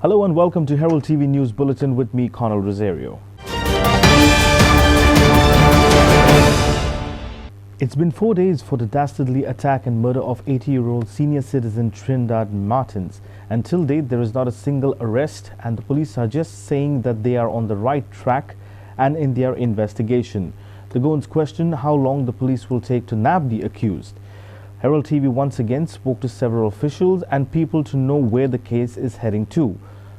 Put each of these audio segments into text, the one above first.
Hello and welcome to Herald TV News Bulletin with me, Conal Rosario. It's been 4 days for the dastardly attack and murder of 80-year-old senior citizen Trinidad Martins. Until date, there is not a single arrest, and the police are just saying that they are on the right track and in their investigation. The Goans question how long the police will take to nab the accused. Herald TV once again spoke to several officials and people to know where the case is heading to.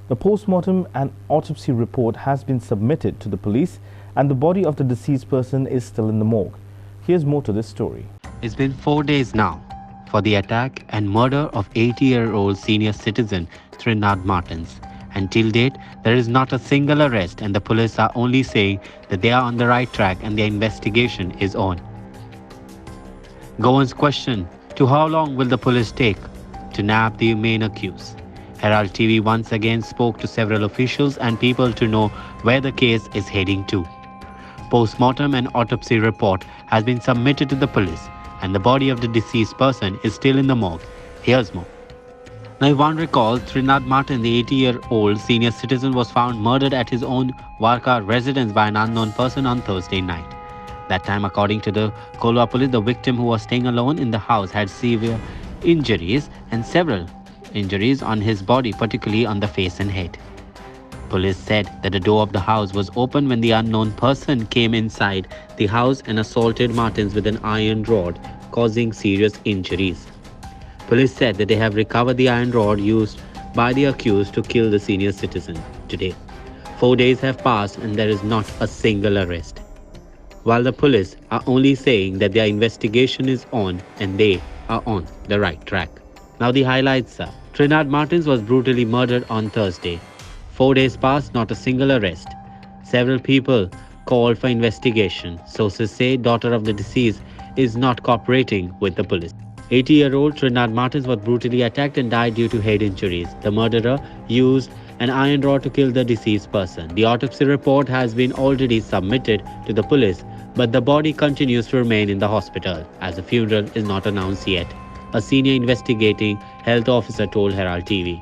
The postmortem and autopsy report has been submitted to the police, and the body of the deceased person is still in the morgue. Here's more to this story. It's been 4 days now for the attack and murder of 80-year-old senior citizen Trinidad Martins. Until date, there is not a single arrest, and the police are only saying that they are on the right track and their investigation is on. Goan's question to how long will the police take to nab the main accused. Herald TV once again spoke to several officials and people to know where the case is heading to. Postmortem and autopsy report has been submitted to the police, and the body of the deceased person is still in the morgue. Here's more. Now, if one recalls, Trinidad Martin, the 80-year-old senior citizen, was found murdered at his own Warka residence by an unknown person on Thursday night. That time, according to the Kolwa police, the victim, who was staying alone in the house, had severe injuries and several injuries on his body, particularly on the face and head. Police said that the door of the house was open when the unknown person came inside the house and assaulted Martins with an iron rod, causing serious injuries. Police said that they have recovered the iron rod used by the accused to kill the senior citizen today. 4 days have passed and there is not a single arrest, while the police are only saying that their investigation is on and they are on the right track. Now the highlights are: Trinidad Martins was brutally murdered on Thursday. 4 days passed, not a single arrest. Several people called for investigation. Sources say daughter of the deceased is not cooperating with the police. 80-year-old Trinidad Martins was brutally attacked and died due to head injuries. The murderer used an iron rod to kill the deceased person. The autopsy report has been already submitted to the police, but the body continues to remain in the hospital as the funeral is not announced yet. A senior investigating health officer told Herald TV.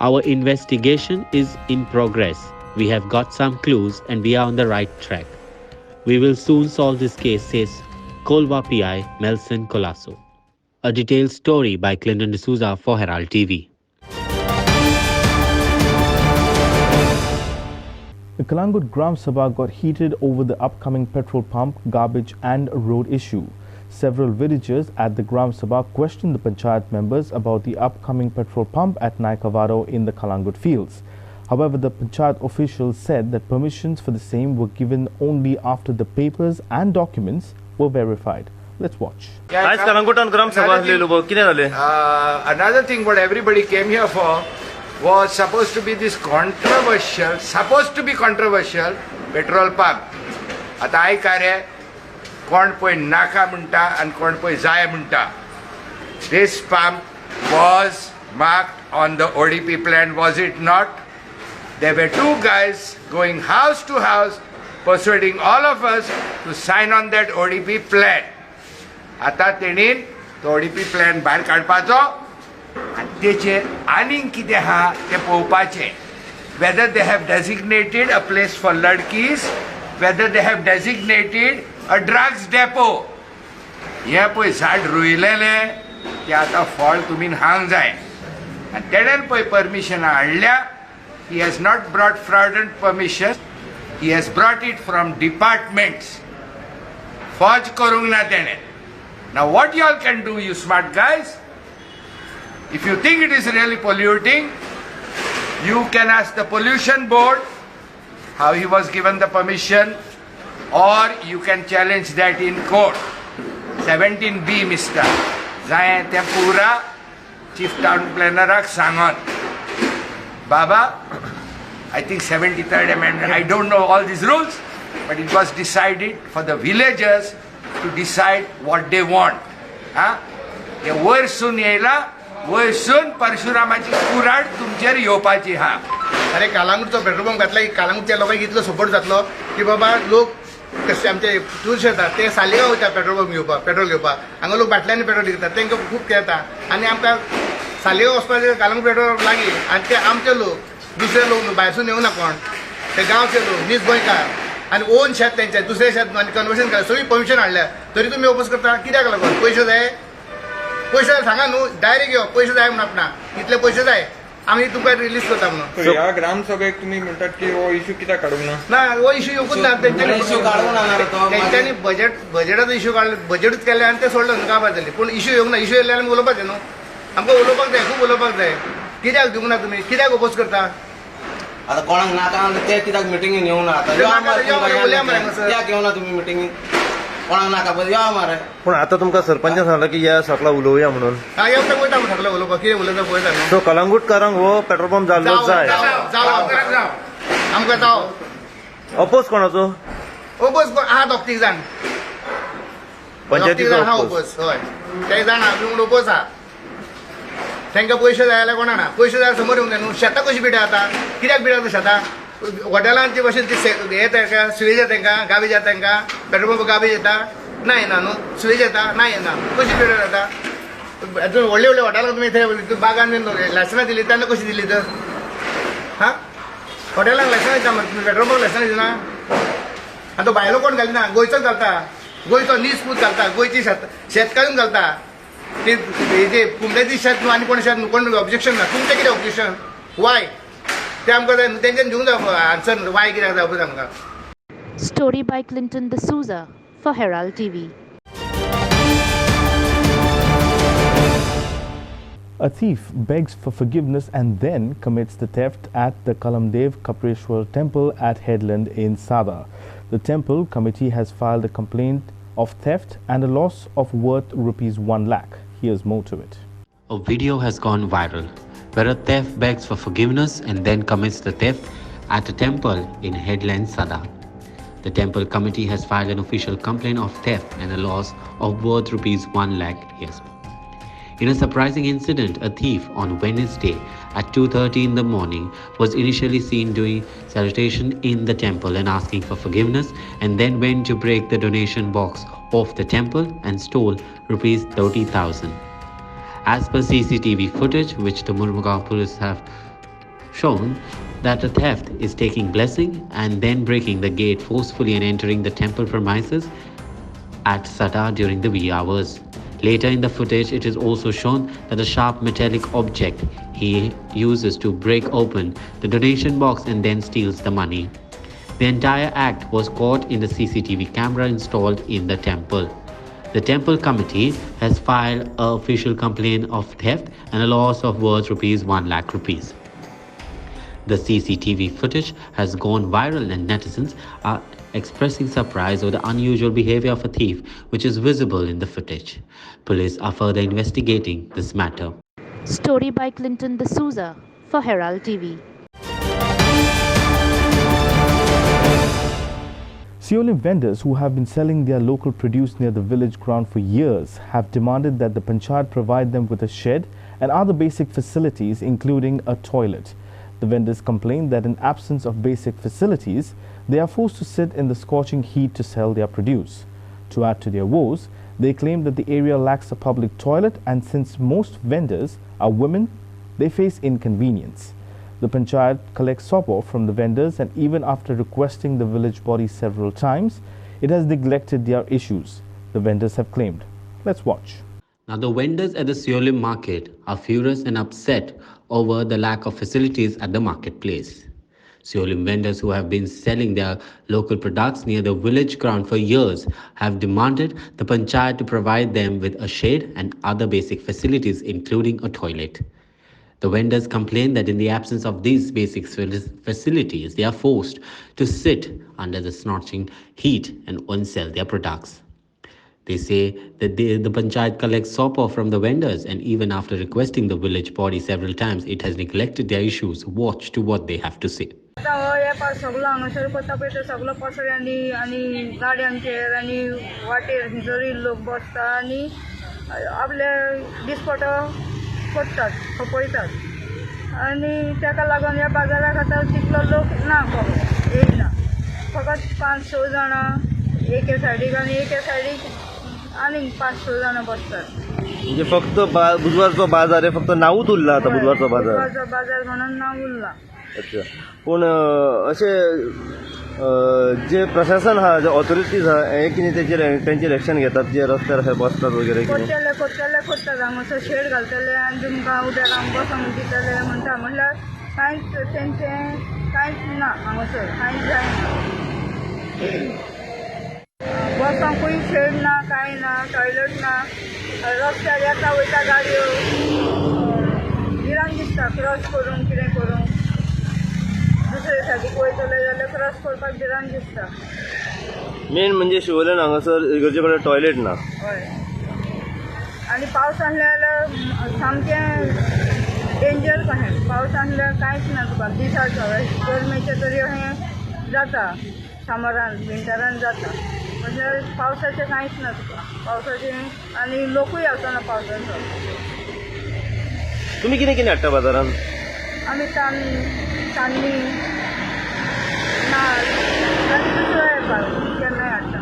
Our investigation is in progress. We have got some clues and we are on the right track. We will soon solve this case, says Kolwa PI Melson Colasso. A detailed story by Clinton D'Souza for Herald TV. The Kalangut Gram Sabha got heated over the upcoming petrol pump, garbage and road issue. Several villagers at the Gram Sabha questioned the Panchayat members about the upcoming petrol pump at Naikavado in the Kalangut fields. However, the Panchayat officials said that permissions for the same were given only after the papers and documents were verified. Let's watch. Another thing what everybody came here for was supposed to be this controversial petrol pump. Ata I kare कोण पळय नाका म्हणटा आनी कोण पळय जाय म्हणटा. This pump was marked on the ODP plan, was it not? There were two guys going house to house persuading all of us to sign on that ODP plan. आता तेणीन तो ODP plan भायर काडपाचो आनी तेचेर आनीक कितें आहा तें पळोवपाचें. Whether they have designated a place for ladkis, whether they have designated a drugs depot. हे पळय झाड रोयलेले ते आतां फळ तुमी हांग जाय आनी तेणेन पळय परमिशन हाडल्या. He has not brought fraudulent permission. He has brought it from departments. Forge करूंक ना तेणेन. Now what you all can do, you smart guys, if you think it is really polluting, you can ask the pollution board how he was given the permission, or you can challenge that in court. 17B, Mr. Zaye te pura chief town planner sangon. Baba, I think 73rd amendment, I don't know all these rules, but it was decided for the villagers to decide what they want. हे वयर सून येयला, वयर सून परशुरामाची कुराड तुमचेर येवपाची हा. अरे कालांगूटचो petrol pump घातला की कालांगूटच्या लोकांक इतलो सपोर्ट जातलो की बाबा लोक कसे आमचे टुरिस्ट येतात ते सालिगांव वयता पेट्रोल पंप घेवपाक, पेट्रोल घेवपाक. हांगा लोक बाटल्यांनी पेट्रोल विकतात, तांकां खूब येता. आनी आमकां सालिगांव वचपाचें कालांगूट पेट्रोल लागीं आनी ते आमचे लोक दुसरे लोक भायरसून येवना कोण ते गांवचे लोक नीज गोंयकार आनी ओन शेत तेंचे दुसरे शेत आनी कन्वर्शन केलें सगळी परमिशन हाडल्या तरी तुमी ओपोज करता कित्याक लागून पयशे जाय सांगा न्हू डायरेक्ट यो पयशे जाय म्हणून आपणा इतले पयशे जाय आमी तुमकां रिलीज करता म्हणून ह्या ग्रामसभेक तुम्ही म्हणटात की हो इश्यू कित्याक काडूंक ना हो इश्यू येवंकूच ना तेंच्यांनी बजेटाचो इश्यू काडले बजेटूच केले आनी ते सोडले न्हू काबार जाली पूण इश्यू येवंक ना इश्यू येयले आमी उलोवपाचें न्हू आमकां उलोवपाक जाय खूब उलोवपाक जाय कित्याक दिवंक ना तुमी कित्याक ओपोज करता आता कोणाक नाका ते कित्याक मिटिंगेन येवं ना आता कित्याक येवना तुमी मिटिंगेन कोणाक नाका पळय या मरे पूण आतां तुमकां सरपंचान सांगलां की या सकाळ उलोवया म्हणून हांव येवंक वयता म्हणून सगळें उलोवपाक कितें उलयता पळयता न्हू सो कलंगूटकारांक हो पेट्रोल पंप जाल्लो जाय आमकां जावं अपोज कोणाचो ओपोज आहा दोग तीग जाण पंचायतीचो आहा अपोज ओपोज हय ते जाण आहा तुमी ओपोज आहा तांकां पयशे जाय जाल्यार कोणा ना पयशे जाय समोर येवंक जाय न्हू शेतां कशी पिड्या आतां कित्याक पिड्या शेतां हॉटेलांचे भशेन ती हे तांकां स्विज येता तांकां गाबेज येता तांकां पेट्रोल पंप गाबेज येता ना येना न्हू स्विज येता ना येना कशी पिड्या जाता व्हडले व्हडले हॉटेलां तुमी थंय बागान बीन लायसनां दिली तेन्ना कशी दिली तर हां हॉटेलांक लायसनां दिता मरे तुमी पेट्रोल पंप लायसनां दिना आतां तो भायलो कोण घालिना गोंयचोच घालता गोंयचो नीज पूत घालता गोंयची शेतकारूच घालता ते हेजे कुंबड्याची शेत न्हू आनी कोण शेत न्हू कोण ऑब्जेक्शन ना तुमचें कितें ऑब्जेक्शन वाय ते आमकां जाय तेंच्यान दिवंक जाय आन्सर वाय कित्याक जाय पळय आमकां Story by Clinton D'Souza for Herald TV. A thief begs for forgiveness and then commits the theft at the Kalamdev Kapreshwar temple at Headland in Sada. The temple committee has filed a complaint of theft and a loss of worth rupees 1 lakh. Here's more to it. A video has gone viral where a thief begs for forgiveness and then commits the theft at a temple in Headland, Sada. The temple committee has filed an official complaint of theft and a loss of worth rupees 1 lakh. Yes. In a surprising incident, a thief on Wednesday at 2:30 in the morning was initially seen doing salutation in the temple and asking for forgiveness, and then went to break the donation box of the temple and stole rupees 30,000. As per CCTV footage which the Murmugaon police have shown, that the theft is taking blessing and then breaking the gate forcefully and entering the temple premises at Sada during the wee hours. Later in the footage, it is also shown that the sharp metallic object he uses to break open the donation box and then steals the money. The entire act was caught in the CCTV camera installed in the temple. The temple committee has filed an official complaint of theft and a loss of worth rupees 1 lakh rupees. The CCTV footage has gone viral and netizens are expressing surprise over the unusual behavior of a thief which is visible in the footage. Police are further investigating this matter. Story by Clinton D'Souza for Herald TV. Seolim vendors who have been selling their local produce near the village ground for years have demanded that the panchayat provide them with a shed and other basic facilities including a toilet. The vendors complain that in absence of basic facilities, they are forced to sit in the scorching heat to sell their produce. To add to their woes, they claim that the area lacks a public toilet, and since most vendors are women, they face inconvenience. The panchayat collects sopo from the vendors, and even after requesting the village body several times, it has neglected their issues, the vendors have claimed. Let's watch. Now, the vendors at the Seolim market are furious and upset over the lack of facilities at the marketplace. Seolim vendors who have been selling their local products near the village ground for years have demanded the panchayat to provide them with a shade and other basic facilities including a toilet. The vendors complain that in the absence of these basic facilities, they are forced to sit under the scorching heat and unsell their products. They say that the panchayat collects sopo from the vendors, and even after requesting the village body several times, it has neglected their issues. Watch to what they have to say. सगळं हांगासर कोता पळय ते सगळं पसऱ्यांनी आनी गाड्यांचेर आनी वाटेर जरी लोक बसता आनी आपले दिसपटो करतात खपयतात आनी ताका लागून ह्या बाजाराक आतां तितलो लोक ना येयना फकत 5-6 जाणां एके सायडीक आनी एके सायडीक आनी 5-6 जाणां बसतात. म्हणजे फक्त बुधवारचो बाजार आहे, फक्त नावूच उरला आता बुधवारचो बाजार. बुधवारचो बाजार म्हणून नांव उरला. अच्छा पूण अशें जे प्रशासन आहा जे ऑथॉरिटीज आहा हे कितें तेंचेर एक्शन घेतात जे रस्त्यार अशें बसतात वगैरे कितें कोत्तेले कोत्तात हांगासर शेड घालतले आनी तुमकां उद्या रावन बसोंक दितले म्हणटा म्हटल्यार कांयच तेंचें कांयच ना हांगासर कांयच जायना बसांकूय शेड ना कांय ना टॉयलेट ना रस्त्यार येता वयता गाडयो भिरांत दिसता क्रॉस करून कितें करून दुसरे सायडीक वयतले जाल्यार क्रॉस करपाक भिरांत दिसता मेन म्हणजे शिवोलेन हांगासर इगर्जे कडेन टॉयलेट ना हय आनी पावस आहले जाल्यार सामकें डेंजर कशें पावस आहल्यार कांयच ना तुका दिसाचो गरमेचें तरी अशें जाता समरान विंटरान जाता म्हणजे पावसाचें कांयच ना तुका पावसाचें आनी लोकूय आसना पावसाचो तुमी कितें कितें हाडटा बाजारान आमी तांदळी नाल्ल आनी दुसरो येता केन्नाय हाडटा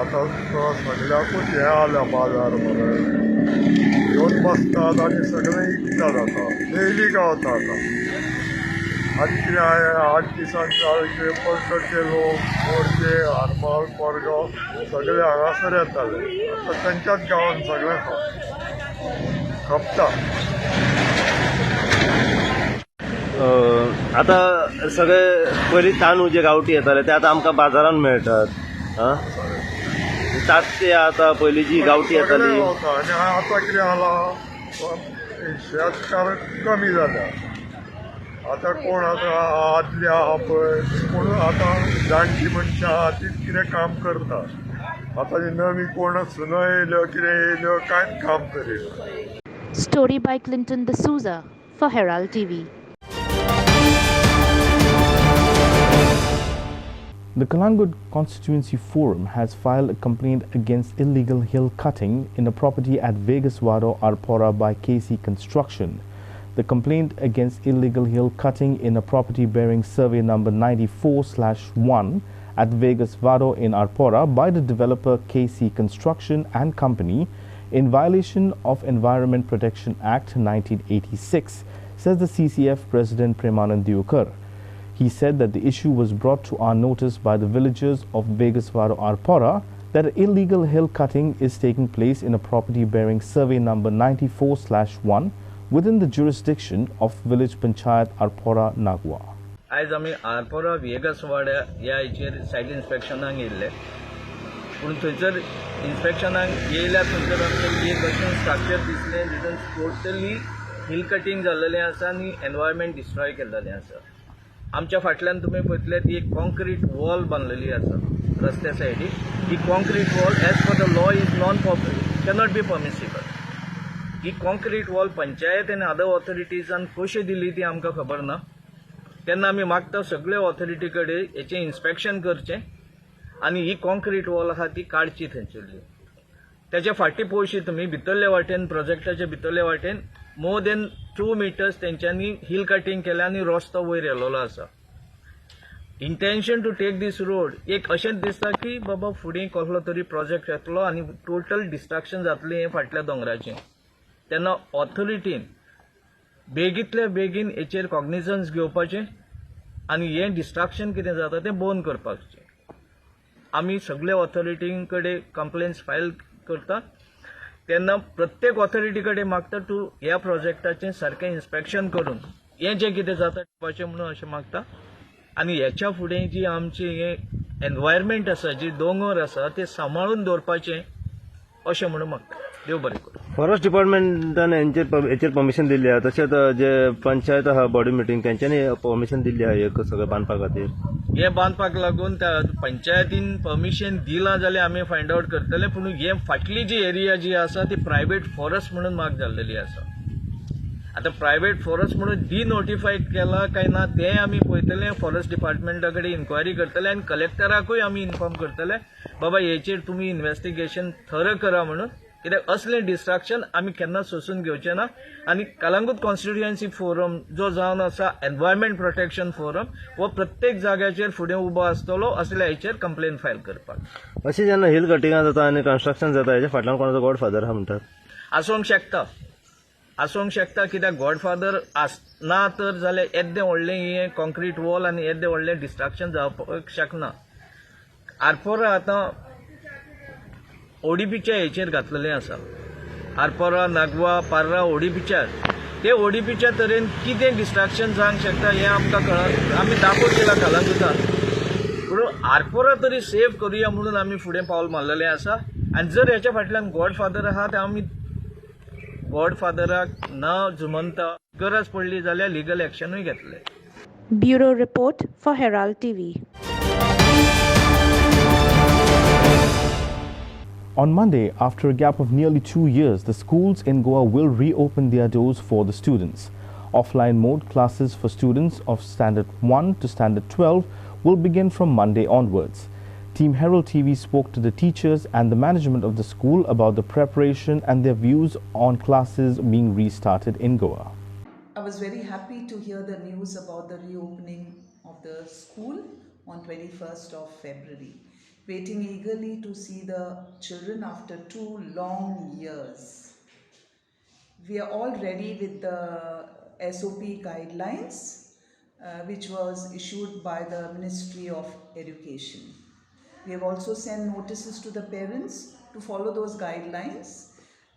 आता सगळ्याकूच हे आल्या बाजार मरे येवन बसतात आनी सगळें विकतात आता डेली गावता आता आनी कितें हांवें 8 दिसांचे पलसडचे लोक मोरचे आरमाल कोरगांव सगळे हांगासर येताले आता तेंच्याच गांवांत सगळें खपता आता सगळे पयलीं तांदूळ जे गांवठी येताले ते आतां आमकां बाजारान मेळटात आं तांते आतां पयलीं जी गांवठी येताली आनी आतां कितें जाला शेतकार कमी जाल्या आतां कोण आतां आदले आहा पळय कोण आतां जाणटी मनशां आहा तीच कितें काम करता आतां नवी कोण सुनो येयल्यो कितें येयल्यो कांयच काम करिना Story by Clinton D'Souza for Herald TV. The Kalangud Constituency Forum has filed a complaint against illegal hill cutting in a property at Vegaswado, Arpora by KC Construction. The complaint against illegal hill cutting in a property bearing survey number 94/1 at Vegaswado in Arpora by the developer KC Construction and Company in violation of Environment Protection Act 1986, says the CCF President Premanand Diukar. He said that the issue was brought to our notice by the villagers of Vegaswado Arpora that illegal hill cutting is taking place in a property bearing survey number 94/1 within the jurisdiction of village Panchayat Arpora Nagwa. आज आमी आरपोरा वेगसवाड्या ह्या हेचेर सायट इन्स्पेक्शनाक येयल्ले पूण थंयसर इन्स्पेक्शनाक येयल्या थंयसर आमकां एक अशें स्ट्रक्चर दिसलें जितून टोटली हिल कटींग जाल्लेलें आसा आनी एनवायरमेंट डिस्ट्रॉय केल्लेलें आसा आमच्या फाटल्यान तुमी पळयतले ती एक कॉन्क्रीट वॉल बांदलेली आसा रस्त्या सायडीक ही concrete wall as per the law is non cannot be permissible ही कॉन्क्रीट वॉल पंचायत आनी अदर ऑथॉरिटीजान कशी दिली ती आमकां खबर ना तेन्ना आमी मागता सगळे ऑथॉरिटी कडेन हेचें इन्स्पेक्शन करचें आनी ही कॉन्क्रीट वॉल आहा ती काडची थंयसरली त्याच्या फाटी पळयशी तुमी भितरले वाटेन प्रोजेक्टाच्या भितरले वाटेन मोर देन 2 meters तेंच्यांनी हिल कटिंग केल्या आनी रस्तो वयर येयल्लो आसा intention to take this road एक अशेंच दिसता की बाबा फुडें कसलो तरी प्रोजेक्ट येतलो आनी टोटल डिस्ट्रक्शन जातलें हें फाटल्या दोंगराचें तेन्ना ऑथॉरिटीन बेगींतल्या बेगीन हेचेर कॉग्निजन्स घेवपाचें आनी हें डिस्ट्रक्शन कितें जाता तें बंद करपाचें आमी सगळे ऑथॉरिटी कडेन कंप्लेन्स फायल करता तेन्ना प्रत्येक ऑथॉरिटी कडेन मागता तूं ह्या प्रोजेक्टाचें सारकें इन्स्पेक्शन करून हें जें कितें जाता करपाचें म्हणून अशें मागता आनी हेच्या फुडें जी आमची हें एनवायरमेंट आसा जी दोंगर आसा ते सांबाळून दवरपाचें अशें म्हणून मागता. देव बरें करूं. फॉरेस्ट डिपार्टमेंटान हेचेर परमिशन दिल्ली आहा तशेंच जे पंचायत आहा बॉडी मिटींग तेंच्यांनी परमिशन दिल्ली आहा एक सगळें बांदपा खातीर. हे बांदपाक लागून पंचायतीन परमिशन दिलां जाल्यार आमी फायंड आवट करतले पूण हे फाटली जी एरिया जी आसा ती प्रायवेट फॉरेस्ट म्हणून मार्क जाल्लेली आसा. आतां प्रायवेट फॉरेस्ट म्हणून डिनोटिफाय केला काय ना तें आमी पळयतले. फॉरेस्ट डिपार्टमेंटा कडेन इन्क्वायरी करतले आनी कलेक्टराकूय आमी इन्फॉर्म करतले बाबा हेचेर तुमी इन्व्हेस्टिगेशन थर करा म्हणून कित्याक असलें डिस्ट्रक्शन आमी केन्ना सोसून घेवचें ना. आनी कलंगूट कॉन्स्टिट्युएन्सी फोरम जो जावन आसा एनवायरमेंट प्रोटेक्शन फोरम हो प्रत्येक जाग्याचेर फुडें उबो आसतलो असल्या हेचेर कंप्लेन फायल करपाक. अशें जेन्ना हिल कटिंगां जाता आनी कन्स्ट्रक्शन जाता हेच्या फाटल्यान कोणाचो गॉडफादर आहा म्हणटात. आसूंक शकता कित्याक गॉडफादर आसना तर जाल्यार येद्दें व्हडलें हें कॉन्क्रीट वॉल आनी येद्दें व्हडलें डिस्ट्रक्शन जावपाक शकना. आरपोरा आतां ओडीपीच्या हेचेर घातलेलें आसा. आरपोरा नागवा पार्रा ओडीपीच्यार ते ओडीपीच्या तरेन कितें डिस्ट्रक्शन जावंक शकता हें आमकां कळना. आमी दाखोवन दिला कलंगुटान पूण आरपोरा तरी सेव करुया म्हणून आमी फुडें पावल मारलेलें आसा. आनी जर हेच्या फाटल्यान गॉडफादर आहा ते आमी गॉडफादराक न जुमनता गरज पडली जाल्यार लिगल एक्शनूय घेतले. Bureau Report for Herald TV. On Monday, after a gap of nearly 2 years, the schools in Goa will reopen their doors for the students. Offline mode classes for students of Standard 1 to Standard 12 will begin from Monday onwards. Team Herald TV spoke to the teachers and the management of the school about the preparation and their views on classes being restarted in Goa. I was very happy to hear the news about the reopening of the school on 21st of February. Waiting eagerly to see the children after 2 long years. We are all ready with the SOP guidelines which was issued by the Ministry of Education. We have also sent notices to the parents to follow those guidelines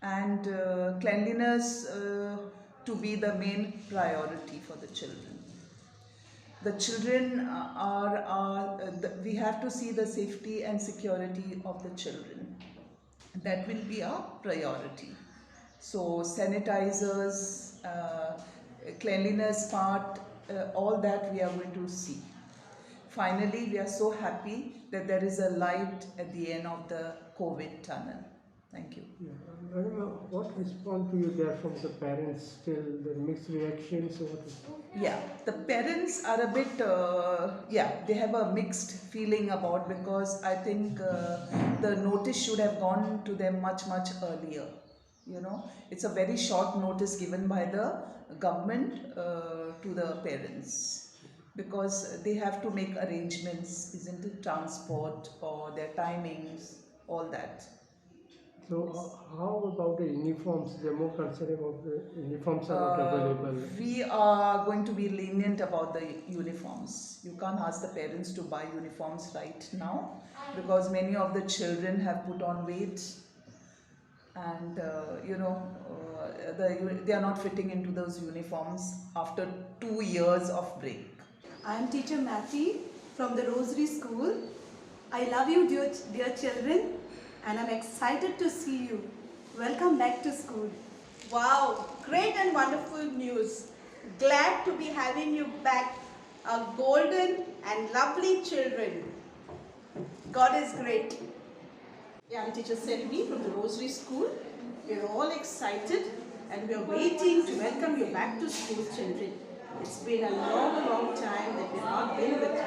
and cleanliness to be the main priority for the children. The children we have to see the safety and security of the children. That will be our priority. So sanitizers, cleanliness part, all that we are going to see. Finally, we are so happy that there is a light at the end of the COVID tunnel. Thank you. What response do you get from the parents? Still the mixed reactions? Yeah, the parents are a bit, they have a mixed feeling about, because I think the notice should have gone to them much earlier. You know, it's a very short notice given by the government to the parents, because they have to make arrangements, isn't it, transport or their timings, all that. So how about the uniforms? They're more concerned about the uniforms are not available. We are going to be lenient about the uniforms. You can't ask the parents to buy uniforms right now, because many of the children have put on weight and they are not fitting into those uniforms after 2 years of break. I am teacher Matthew from the Rosary School. I love you, dear children, and I'm excited to see you. Welcome back to school. Wow, great and wonderful news. Glad to be having you back, our golden and lovely children. God is great. Yeah, I'm teacher Selvi from the Rosary School. We're all excited and we're waiting to welcome you back to school, children. It's been a long time that we've not been with you.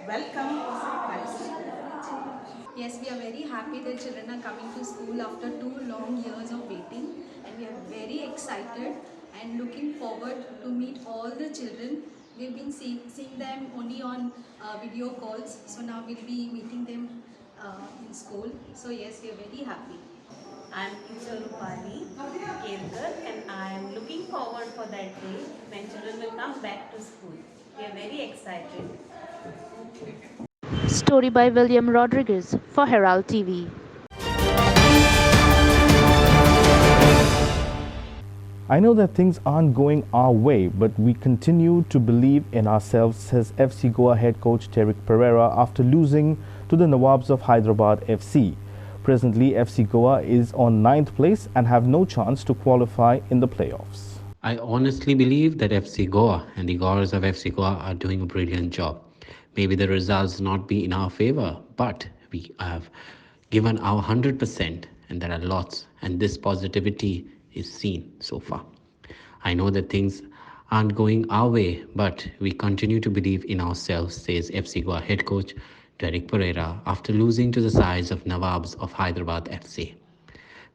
Welcome back to school. Yes, we are very happy that children are coming to school after 2 long years of waiting, and we are very excited and looking forward to meet all the children. We've been seeing them only on video calls, so now we'll be meeting them in school. So yes, we are very happy. I am teacher Rupali Kelkar, and I am looking forward for that day when children will come back to school. We are very excited. Story by William Rodriguez for Herald TV. I know that things aren't going our way, but we continue to believe in ourselves, says FC Goa head coach Derek Pereira after losing to the Nawabs of Hyderabad FC. Presently, FC Goa is on 9th place and have no chance to qualify in the playoffs. I honestly believe that FC Goa and the Goers of FC Goa are doing a brilliant job. Maybe the results not be in our favor, but we have given our 100% and there are lots, and this positivity is seen so far. I know that things aren't going our way, but we continue to believe in ourselves, says FC Goa head coach Derek Pereira after losing to the sides of Nawabs of Hyderabad FC.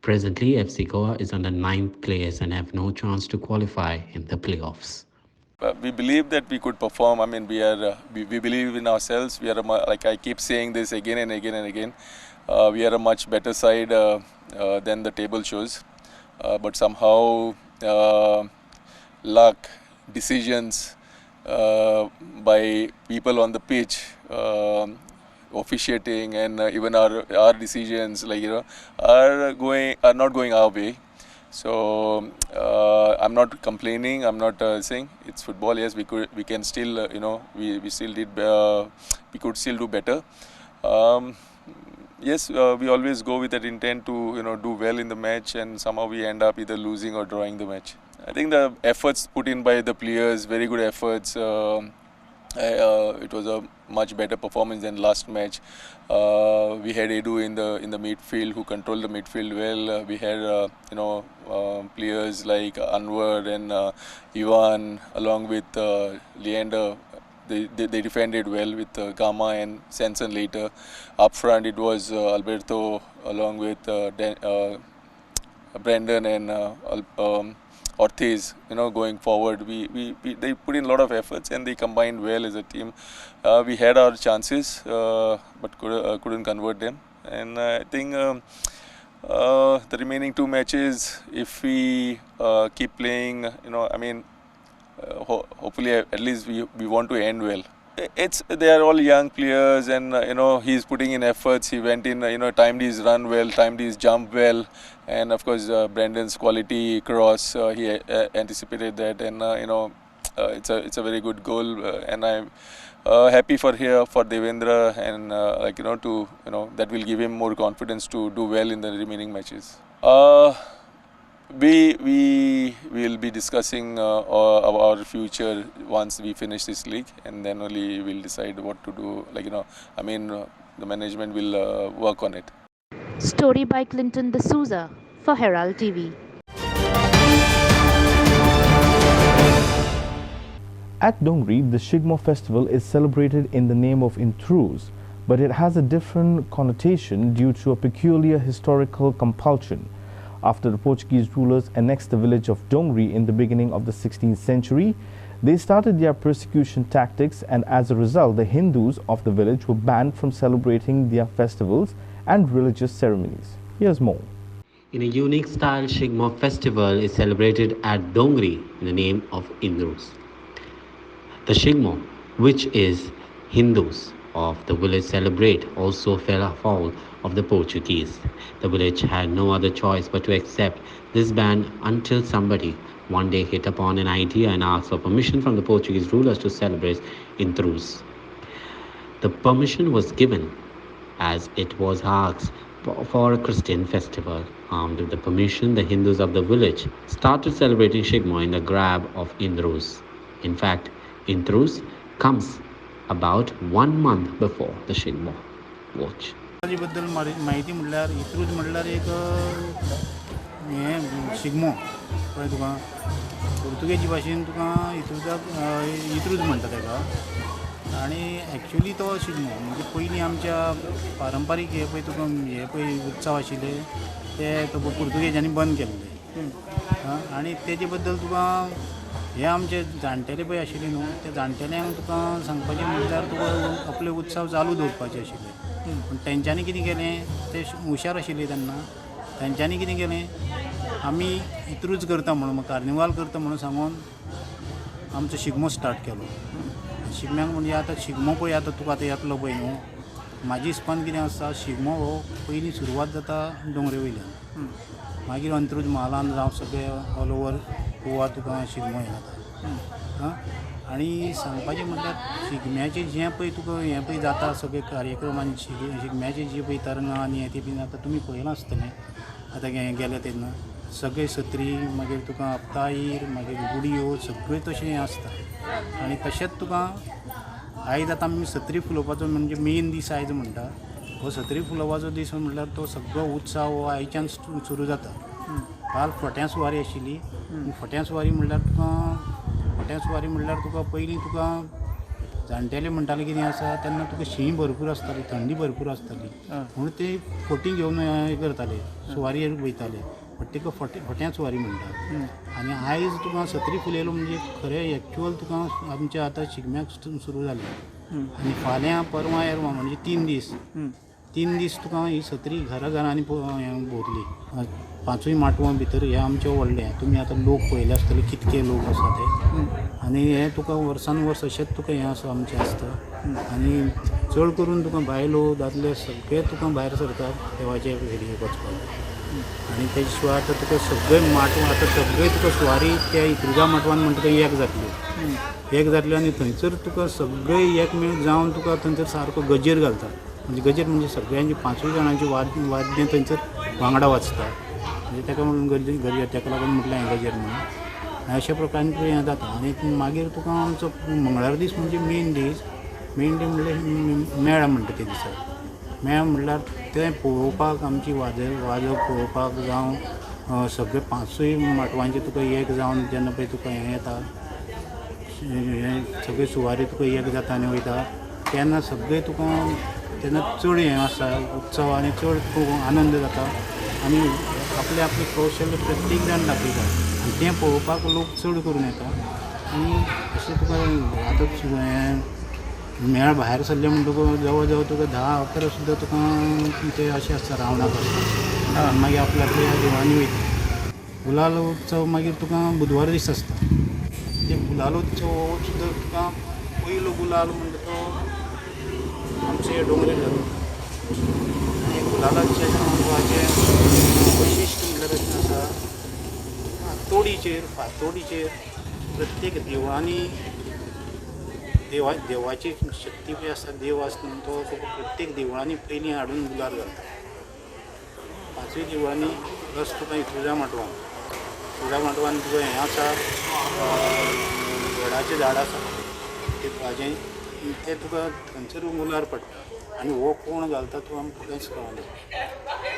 Presently, FC Goa is on the 9th place and have no chance to qualify in the playoffs. We believe that we could perform. I mean, we believe in ourselves. We are like I keep saying this again and again and again. We are a much better side than the table shows, but somehow luck, decisions by people on the pitch, officiating, and even our decisions, are not going our way. So I'm not complaining. I'm not saying it's football. Yes, we can still we still did we could still do better. Yes, we always go with that intent to do well in the match, and somehow we end up either losing or drawing the match. I think the efforts put in by the players, very good efforts. It was a much better performance than last match. We had Edu in the midfield who controlled the midfield well. We had players like Anwar and Ivan along with Leander. They defended well with Gama and Sanson later. Up front it was Alberto along with Brandon and Ortiz, going forward. They put in a lot of efforts and they combined well as a team. We had our chances, but couldn't convert them. And I think the remaining 2 matches, if we keep playing, hopefully at least we want to end well. They are all young players, and he's putting in efforts. He went in, timed his run well, timed his jump well, and of course Brandon's quality cross, he anticipated that, and it's a very good goal, and I'm happy for Devendra, and that will give him more confidence to do well in the remaining matches. We will be discussing our future once we finish this league, and then only we'll decide what to do. The management will work on it. Story by Clinton D'Souza for Herald TV. At Dongri, the Shigmo festival is celebrated in the name of Intrus, but it has a different connotation due to a peculiar historical compulsion. After the Portuguese rulers annexed the village of Dongri in the beginning of the 16th century, they started their persecution tactics, and as a result, the Hindus of the village were banned from celebrating their festivals and religious ceremonies. Here's more. In a unique style, Shigmo festival is celebrated at Dongri in the name of Indus. The Shigmo, which is Hindus of the village celebrate, also fell afoul of the Portuguese. The village had no other choice but to accept this ban until somebody one day hit upon an idea and asked for permission from the Portuguese rulers to celebrate Intrus. The permission was given as it was asked for a Christian festival. Armed with the permission, the Hindus of the village started celebrating Shigmo in the garb of Intrus. In fact, Intrus comes about 1 month before the Shigmo. Watch. बद्दल माहिती म्हणल्यार इत्रूज म्हणल्यार एक शिगमो कळ्ळें तुका पुर्तुगेजी भाशेन तुका इत्रूज म्हणटा तेका आनी एक्चुली तो शिगमो म्हणजे पयलीं आमच्या पारंपारीक हे पळय तुका हे पळय उत्सव आशिल्ले ते पुर्तुगेजांनी बंद केल्ले आनी तेजे बद्दल तुका हे आमचे जाणटेले पळय आशिल्ले न्हू ते जाणटेल्यांक तुका सांगपाचें म्हणल्यार तुका आपले उत्सव चालू दवरपाचे आशिल्ले पण तेंच्यांनी कितें केलें ते हुशार आशिल्ले तेन्ना तेंच्यांनी कितें केलें आमी इत्रूज करता म्हणून कार्निवाल करता म्हणून सांगून आमचो शिगमो स्टार्ट केलो शिगम्याक म्हणजे आतां शिगमो पळय आतां तुका आतां येतलो पळय न्हू म्हाजी हिसपान कितें आसता शिगमो हो पयलीं सुरवात जाता डोंगरे वयल्यान मागीर अंत्रूज म्हालान जावं सगळे ऑल ओवर गोवा तुका शिगमो हे जाता आनी सांगपाचें म्हटल्यार शिगम्याचें जें पळय तुका हें पळय जाता सगळे कार्यक्रम आनी शिगम्याचें जें पळय तरंगां आनी हें तें बीन आतां तुमी पळयलां आसतलें आतां गेले तेन्ना सगळे सत्री मागीर तुका हप्ताईर मागीर गुडयो सगळें तशें हें आसता आनी तशेंच तुका आयज आतां आमी सत्री फुलोवपाचो म्हणजे मेन दीस आयज म्हणटा हो सत्री फुलोवपाचो दीस म्हटल्यार तो सगळो उत्सव हो आयच्यान सुरू जाता काल फोट्यां सुवारी आशिल्ली फोट्यां सुवारी म्हणल्यार तुका पयलीं तुका जाणटेले म्हणटाले कितें आसा तेन्ना तुका शीं भरपूर आसताली थंडी भरपूर आसताली म्हणून ते फोटी घेवन हे करताले सुवारी वयताले ताका फोट्यां सुवारी म्हणटा आनी आयज तुका सत्री फुलयलो म्हणजे खरें एक्चुअल तुका आमच्या आतां शिगम्याक सुरू जालें आनी फाल्यां परवां एरवां म्हणजे 3 दीस तुका ही सत्री घरांनी भोंवतली 5 माटवां भितर हें आमचें व्हडलें तुमी आतां लोक पळयले आसतले कितके लोक आसा ते आनी हें तुका वर्सान वर्स अशेंच तुका हें आसा आमचें आसता आनी चड करून तुका बायलो दादले सगळे तुका भायर सरतात देवाचे हेडीक वचपाक आनी तेजे शिवाय आतां तुका सगळे माटवां आतां सगळे तुका सुवारी त्या इत्रुजा माटवान म्हणटा एक जातल्यो आनी थंयसर तुका सगळे एकमेळ जावन तुका थंयसर सारको गजेर घालता म्हणजे गजेर म्हणजे सगळ्यांची 5 जाणांची वाद्यां थंयसर वांगडा वाजता म्हणजे ताका म्हणून गजेर ताका लागून म्हटलें हांवें गजेर म्हणून अशा प्रकारे हें जाता आनी मागीर तुका आमचो मंगळार दीस म्हणजे मेन डे म्हणल्यार मेळ म्हणटा ते दिसा मेळ म्हणल्यार तें पळोवपाक आमची वाजप पळोवपाक जावं सगळे 5 माटवांचे तुका एक जावन जेन्ना पळय तुका हें येता सगळे सुवारी तुका एक जाता आनी वयता तेन्ना सगळे तुका तेन्ना चड हें आसता उत्सव आनी चड खूब आनंद जाता आनी आपले कौशल्य प्रत्येक जाण दाखयता आनी तें पळोवपाक लोक चड करून येता आनी अशें तुका आतां मेळ भायर सरले म्हणटकूच जवळ जवळ तुका 10-11 सुद्दां तुका ते अशें आसता रावणाक आसता मागीर आपल्या देवळांनी वयता गुलाल उत्सव मागीर तुका बुधवार दीस आसता ते गुलाल उत्सव सुद्दां तुका पयलो गुलाल म्हणटा तो आमचे डोंगरे धरून गुलालाचे वैशिश्ट म्हणल्यार अशें आसा फातोडीचेर प्रत्येक देवळांनी देवाची शक्ती बी आसा देव आसता तो प्रत्येक देवळांनी पयलीं हाडून गुलाल घालता 5 देवळांनी प्लस तुका इत्रुजा माटवान तुका हें आसा वडाचें झाड आसा ते भाजें ते तुका थंयसर गुलाल पडटा आनी हो कोण घालता तो आमकां कांयच कळना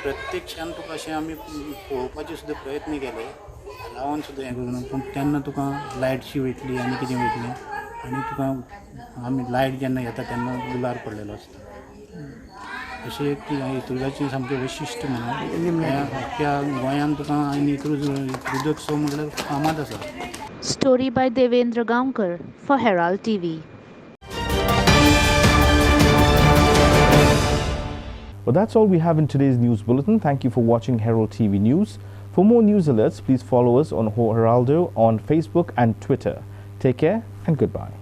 प्रत्यक्षान तुका अशें आमी पळोवपाचे सुद्दां प्रयत्न केले लावन सुद्दां हें करून पूण तेन्ना तुका लायटशी वयतली आनी कितें वयतलें आनी तुका आमी लायट जेन्ना येता तेन्ना गुलाल पडलेलो आसता अशें इत्रुजाचें सामकें वैशिश्ट म्हणून अख्ख्या गोंयांत तुका आनी इत्रुजोत्सव म्हणल्यार फामाद आसा. Story by Devendra Gaonkar for Herald TV. Well, that's all we have in today's news bulletin. Thank you for watching Herald TV News. For more news alerts, please follow us on Heraldo on Facebook and Twitter. Take care and goodbye.